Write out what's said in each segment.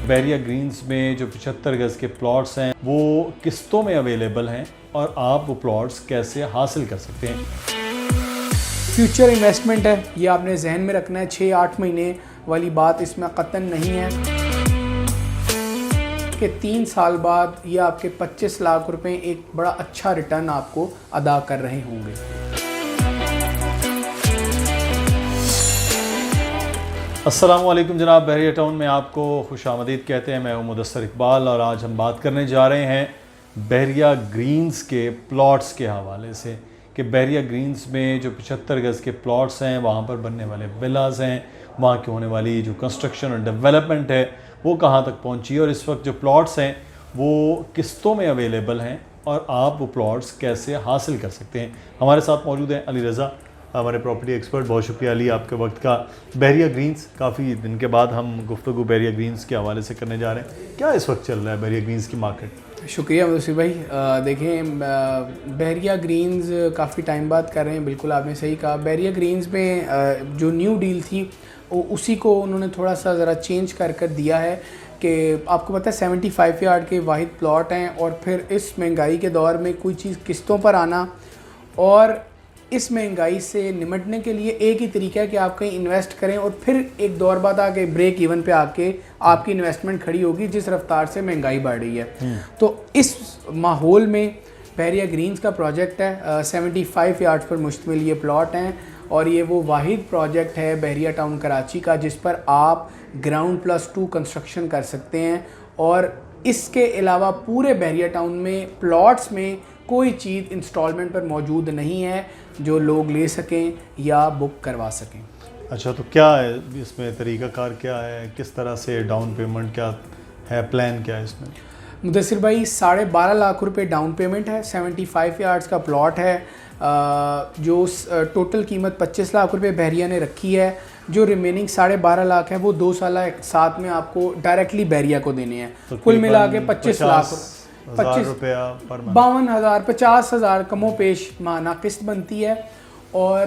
Bairiya Green's में जो 75 गज़ के प्लॉट्स हैं वो किस्तों में अवेलेबल हैं और आप वो प्लॉट्स कैसे हासिल कर सकते हैं। फ्यूचर इन्वेस्टमेंट है, ये आपने जहन में रखना है। 6-8 महीने वाली बात इसमें कतन नहीं है कि 3 साल बाद ये आपके 25 लाख रुपए एक बड़ा अच्छा रिटर्न आपको अदा कर रहे होंगे। अस्सलामुअलैकुम जनाब, बहरिया टाउन में आपको खुशामदीद कहते हैं। मैं हूं मुदस्सर इकबाल और आज हम बात करने जा रहे हैं बहरिया ग्रीन्स के प्लॉट्स के हवाले से कि बहरिया ग्रीन्स में जो 75 गज़ के प्लॉट्स हैं, वहाँ पर बनने वाले विलास हैं, वहाँ की होने वाली जो कंस्ट्रक्शन और डेवलपमेंट है वो कहाँ तक पहुँची और इस वक्त जो प्लॉट्स हैं वो किस्तों में अवेलेबल हैं और आप वो प्लॉट्स कैसे हासिल कर सकते हैं। हमारे साथ मौजूद हैं अली रज़ा, हमारे प्रॉपर्टी एक्सपर्ट। बहुत शुक्रिया अली आपके वक्त का। बहरिया ग्रीन्स, काफ़ी दिन के बाद हम गुफ्तगू बहरिया ग्रीन्स के हवाले से करने जा रहे हैं। क्या इस वक्त चल रहा है बहरिया ग्रीन्स की मार्केट? शुक्रिया मुदस्सिर भाई। देखें, बहरिया ग्रीन्स काफ़ी टाइम बाद कर रहे हैं, बिल्कुल आपने सही कहा। बहरिया ग्रीन्स में जो न्यू डील थी उसी को उन्होंने थोड़ा सा ज़रा चेंज कर दिया है कि आपको पता है 75 यार्ड के वाहिद प्लॉट हैं और फिर इस महंगाई के दौर में कोई चीज़ किस्तों पर आना और इस महंगाई से निमटने के लिए एक ही तरीका है कि आप कहीं इन्वेस्ट करें और फिर एक दौर बाद आके ब्रेक इवन पे आके आपकी इन्वेस्टमेंट खड़ी होगी जिस रफ्तार से महंगाई बढ़ रही है। तो इस माहौल में बहरिया ग्रीन्स का प्रोजेक्ट है। 75 यार्ड्स पर मुश्तमिल ये प्लॉट हैं और ये वो वाहिद प्रोजेक्ट है बहरिया टाउन कराची का जिस पर आप ग्राउंड +2 कंस्ट्रक्शन कर सकते हैं। और इसके अलावा पूरे बहरिया टाउन में प्लॉट्स में कोई चीज़ इंस्टॉलमेंट पर मौजूद नहीं है जो लोग ले सकें या बुक करवा सकें। अच्छा, तो क्या है इसमें तरीक़ाकार, क्या है, किस तरह से डाउन पेमेंट क्या है, प्लान क्या है इसमें? मुदस्सिर भाई, 12.5 लाख रुपए डाउन पेमेंट है। 75 यार्ड्स का प्लॉट है। जो टोटल कीमत 25 लाख रुपए बहरिया ने रखी है। जो रिमेनिंग 12.5 लाख है वो 2 साल साथ में आपको डायरेक्टली बहरिया को देने हैं। तो कुल मिला के 25 लाख 50,000 रुपया पर मंथ, 52,000 50,000 कमो पेश माना किस्त बनती है। और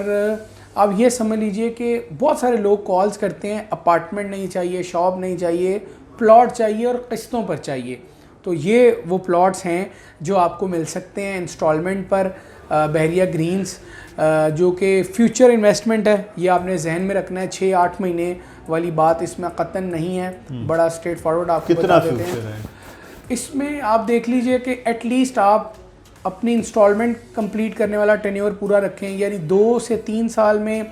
अब ये समझ लीजिए कि बहुत सारे लोग कॉल्स करते हैं, अपार्टमेंट नहीं चाहिए, शॉप नहीं चाहिए, प्लॉट चाहिए और किस्तों पर चाहिए। तो ये वो प्लॉट्स हैं जो आपको मिल सकते हैं इंस्टॉलमेंट पर। बहरिया ग्रीन्स जो कि फ्यूचर इन्वेस्टमेंट है, ये आपने जहन में रखना है। 6-8 महीने वाली बात इसमें कतन नहीं है, बड़ा स्ट्रेट फॉरवर्ड आपको बता देते हैं। इसमें आप देख लीजिए कि एटलीस्ट आप अपनी इंस्टॉलमेंट कंप्लीट करने वाला टेन्योर पूरा रखें, यानी 2 से 3 साल में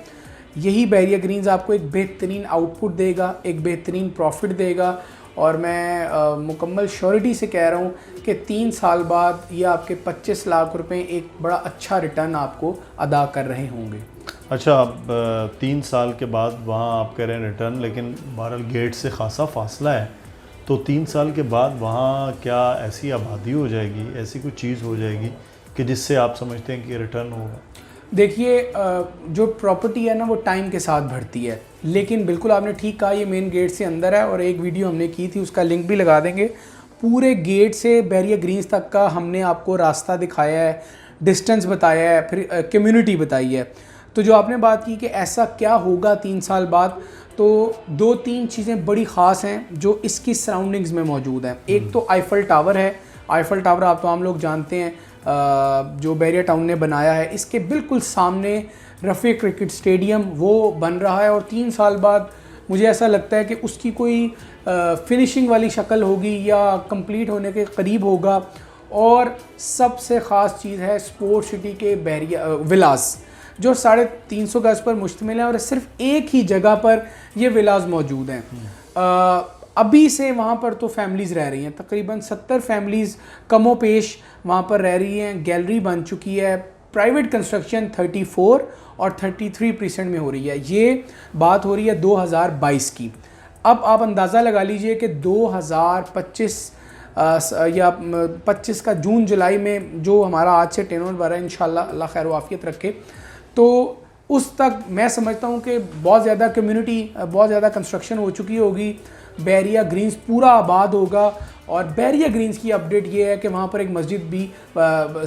यही बहरिया ग्रीन्स आपको एक बेहतरीन आउटपुट देगा, एक बेहतरीन प्रॉफिट देगा। और मैं मुकम्मल श्योरिटी से कह रहा हूँ कि 3 साल बाद ये आपके 25 लाख रुपए एक बड़ा अच्छा रिटर्न आपको अदा कर रहे होंगे। अच्छा, अब 3 साल के बाद वहाँ आप कह रहे हैं रिटर्न, लेकिन बहरहाल गेट से ख़ासा फासला है, तो 3 साल के बाद वहाँ क्या ऐसी आबादी हो जाएगी, ऐसी कोई चीज़ हो जाएगी कि जिससे आप समझते हैं कि रिटर्न होगा? देखिए, जो प्रॉपर्टी है ना वो टाइम के साथ बढ़ती है, लेकिन बिल्कुल आपने ठीक कहा, ये मेन गेट से अंदर है और एक वीडियो हमने की थी, उसका लिंक भी लगा देंगे। पूरे गेट से बहरिया ग्रीन्स तक का हमने आपको रास्ता दिखाया है, डिस्टेंस बताया है, फिर कम्युनिटी बताई है। तो जो आपने बात की कि ऐसा क्या होगा 3 साल बाद, तो 2-3 चीज़ें बड़ी ख़ास हैं जो इसकी सराउंडिंग्स में मौजूद हैं। एक तो आईफल टावर है। आईफल टावर आप तो आम लोग जानते हैं, जो बहरिया टाउन ने बनाया है। इसके बिल्कुल सामने रफ़ी क्रिकेट स्टेडियम वो बन रहा है और 3 साल बाद मुझे ऐसा लगता है कि उसकी कोई फिनिशिंग वाली शक्ल होगी या कंप्लीट होने के करीब होगा। और सबसे ख़ास चीज़ है स्पोर्ट सिटी के बहरिया विलास, जो 350 गज़ पर मुश्तमिल है और सिर्फ एक ही जगह पर ये विलास मौजूद हैं। अभी से वहाँ पर तो फैमिलीज़ रह रही हैं, तकरीबन 70 फैमिलीज़ कमो पेश वहाँ पर रह रही हैं। गैलरी बन चुकी है। प्राइवेट कंस्ट्रक्शन 34 और 33% में हो रही है। ये बात हो रही है 2022 की। अब आप अंदाज़ा लगा लीजिए कि 2025 या 25 का जून जुलाई में जो हमारा आज से टेनोर भरा है, इंशाल्लाह अल्लाह खैर वाफियत रखे, तो उस तक मैं समझता हूँ कि बहुत ज़्यादा कम्युनिटी, बहुत ज़्यादा कंस्ट्रक्शन हो चुकी होगी। बहरिया ग्रीन्स पूरा आबाद होगा और बहरिया ग्रीन्स की अपडेट ये है कि वहाँ पर एक मस्जिद भी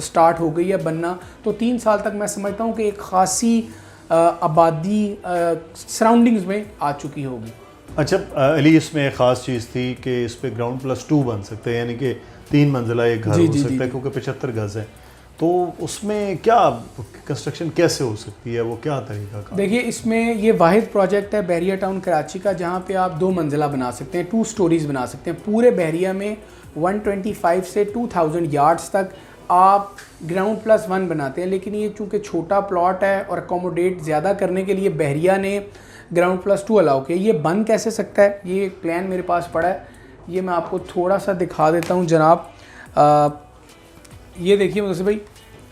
स्टार्ट हो गई है बनना। तो 3 साल तक मैं समझता हूँ कि एक ख़ासी आबादी सराउंडिंग्स में आ चुकी होगी। अच्छा अली, इसमें एक ख़ास चीज़ थी कि इस पे ग्राउंड प्लस 2 बन सकते हैं, यानी कि 3 मंजिला एक घर हो सकता है, क्योंकि 75 गज़ है। तो उसमें क्या कंस्ट्रक्शन कैसे हो सकती है, वो क्या तरीका का? देखिए, इसमें ये वाहिद प्रोजेक्ट है बहरिया टाउन कराची का जहाँ पे आप 2 मंजिला बना सकते हैं, 2 स्टोरीज बना सकते हैं। पूरे बहरिया में 125 से 2000 यार्ड्स तक आप ग्राउंड प्लस 1 बनाते हैं, लेकिन ये चूँकि छोटा प्लॉट है और अकोमोडेट ज़्यादा करने के लिए बहरिया ने ग्राउंड प्लस 2 अलाउ किया। ये बन कैसे सकता है, ये प्लान मेरे पास पड़ा है, ये मैं आपको थोड़ा सा दिखा देता हूँ जनाब। ये देखिए मुझसे भाई,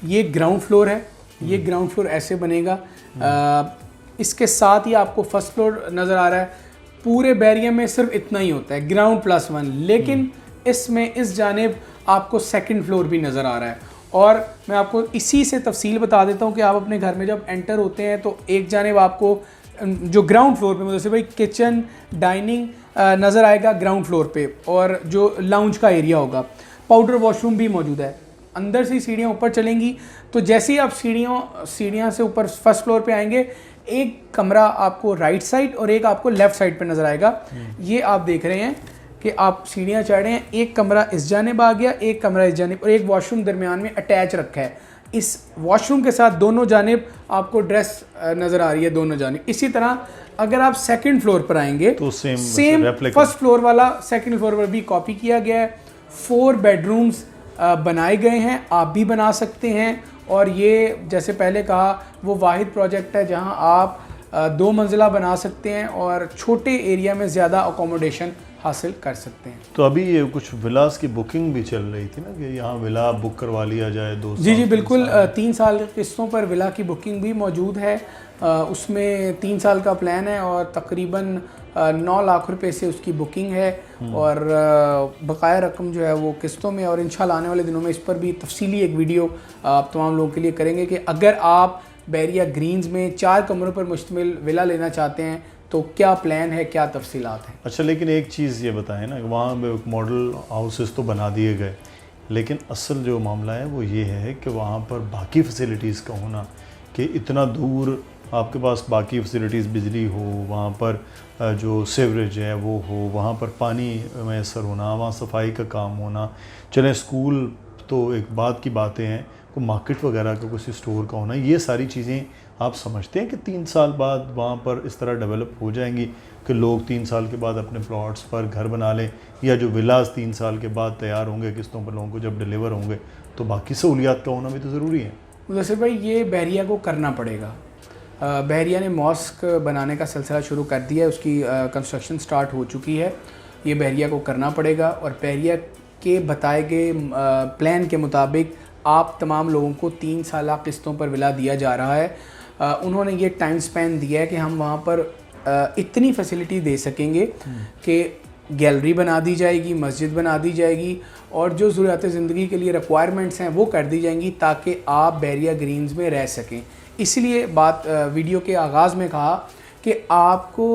ये ग्राउंड फ्लोर है, ये ग्राउंड फ्लोर ऐसे बनेगा। इसके साथ ही आपको फर्स्ट फ्लोर नज़र आ रहा है। पूरे बैरिया में सिर्फ इतना ही होता है, ग्राउंड प्लस 1, लेकिन इसमें इस जानिब आपको सेकंड फ्लोर भी नज़र आ रहा है। और मैं आपको इसी से तफसील बता देता हूँ कि आप अपने घर में जब एंटर होते हैं तो एक जानिब आपको जो ग्राउंड फ्लोर पे मुझसे भाई किचन डाइनिंग नज़र आएगा ग्राउंड फ्लोर पे, और जो लाउंज का एरिया होगा, पाउडर वॉशरूम भी मौजूद है। अंदर से सीढ़ियाँ ऊपर चलेंगी तो जैसे ही आप सीढ़ियाँ से ऊपर फर्स्ट फ्लोर पे आएंगे, एक कमरा आपको राइट साइड और एक आपको लेफ़्ट साइड पे नज़र आएगा। ये आप देख रहे हैं कि आप सीढ़ियाँ चढ़ रहे हैं, एक कमरा इस जानिब आ गया, एक कमरा इस जानिब, और एक वॉशरूम दरमियान में अटैच रखा है। इस वॉशरूम के साथ दोनों जानिब आपको ड्रेस नज़र आ रही है, दोनों जानिब। इसी तरह अगर आप सेकंड फ्लोर पर आएंगे तो सेम फर्स्ट फ्लोर वाला सेकंड फ्लोर पर भी कॉपी किया गया है। 4 बेडरूम्स बनाए गए हैं, आप भी बना सकते हैं। और ये जैसे पहले कहा, वो वाहिद प्रोजेक्ट है जहां आप 2 मंजिला बना सकते हैं और छोटे एरिया में ज़्यादा अकोमोडेशन हासिल कर सकते हैं। तो अभी ये कुछ विलास की बुकिंग भी चल रही थी ना, कि यहाँ विला बुक करवा लिया जाए 2 साल। जी बिल्कुल, 3 साल किस्तों पर विला की बुकिंग भी मौजूद है। उसमें 3 साल का प्लान है और तकरीबन 9 लाख रुपए से उसकी बुकिंग है, और बकाया रकम जो है वो किस्तों में। और इंशाल्लाह आने वाले दिनों में इस पर भी तफसीली एक वीडियो आप तमाम लोगों के लिए करेंगे कि अगर आप बहरिया ग्रीन्स में 4 कमरों पर मुश्तमिल विला लेना चाहते हैं तो क्या प्लान है, क्या तफसीलात हैं। अच्छा, लेकिन एक चीज़ ये बताएं ना, वहाँ मॉडल हाउसेस तो बना दिए गए, लेकिन असल जो मामला है वो ये है कि वहाँ पर बाकी फैसिलिटीज़ का होना, कि इतना दूर आपके पास बाकी फैसिलिटीज़, बिजली हो, वहाँ पर जो सीवरेज है वो हो, वहाँ पर पानी मैसर होना, वहाँ सफाई का काम होना, चलें स्कूल तो एक बात की बातें हैं, को मार्केट वगैरह का कुछ स्टोर का होना, ये सारी चीज़ें आप समझते हैं कि 3 साल बाद वहाँ पर इस तरह डेवलप हो जाएंगी कि लोग 3 साल के बाद अपने प्लॉट्स पर घर बना लें, या जो विलास 3 साल के बाद तैयार होंगे किस्तों पर लोगों को जब डिलीवर होंगे, तो बाकी सहूलियात का होना भी तो ज़रूरी है। वैसे भाई ये बहरिया को करना पड़ेगा। बहरिया ने मॉस्क बनाने का सिलसिला शुरू कर दिया है, उसकी कंस्ट्रक्शन स्टार्ट हो चुकी है। ये बहरिया को करना पड़ेगा, और बहरिया के बताए गए प्लान के मुताबिक आप तमाम लोगों को 3 साल किस्तों पर विला दिया जा रहा है। उन्होंने ये टाइम स्पैन दिया है कि हम वहाँ पर इतनी फैसिलिटी दे सकेंगे कि गैलरी बना दी जाएगी, मस्जिद बना दी जाएगी, और जो ज़रूरत ज़िंदगी के लिए रिक्वायरमेंट्स हैं वो कर दी जाएंगी, ताकि आप बहरिया ग्रीन्स में रह सकें। इसलिए बात वीडियो के आगाज़ में कहा कि आपको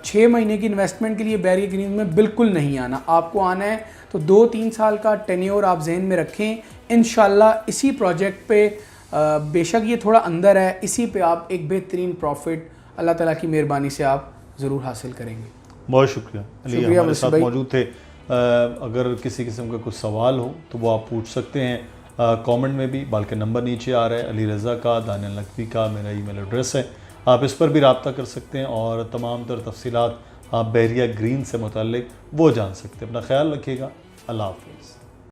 6 महीने की इन्वेस्टमेंट के लिए बहरिया ग्रीन्स में बिल्कुल नहीं आना। आपको आना है तो 2-3 साल का टेन्योर आप जहन में रखें। इंशाल्लाह इसी प्रोजेक्ट पे बेशक ये थोड़ा अंदर है, इसी पे आप एक बेहतरीन प्रॉफिट अल्लाह ताला की मेहरबानी से आप ज़रूर हासिल करेंगे। बहुत शुक्रिया अली, हमारे साथ मौजूद थे। अगर किसी किस्म का कुछ सवाल हो तो वो आप पूछ सकते हैं कमेंट में भी, बल्कि नंबर नीचे आ रहा है, अली रज़ा का, दानियल नकवी का मेरा ईमेल एड्रेस है, आप इस पर भी रब्ता कर सकते हैं और तमाम तर तफसीलात आप बहरिया ग्रीन से मुतल्लिक वो जान सकते हैं। अपना ख्याल रखिएगा, अल्लाह हाफ़िज़।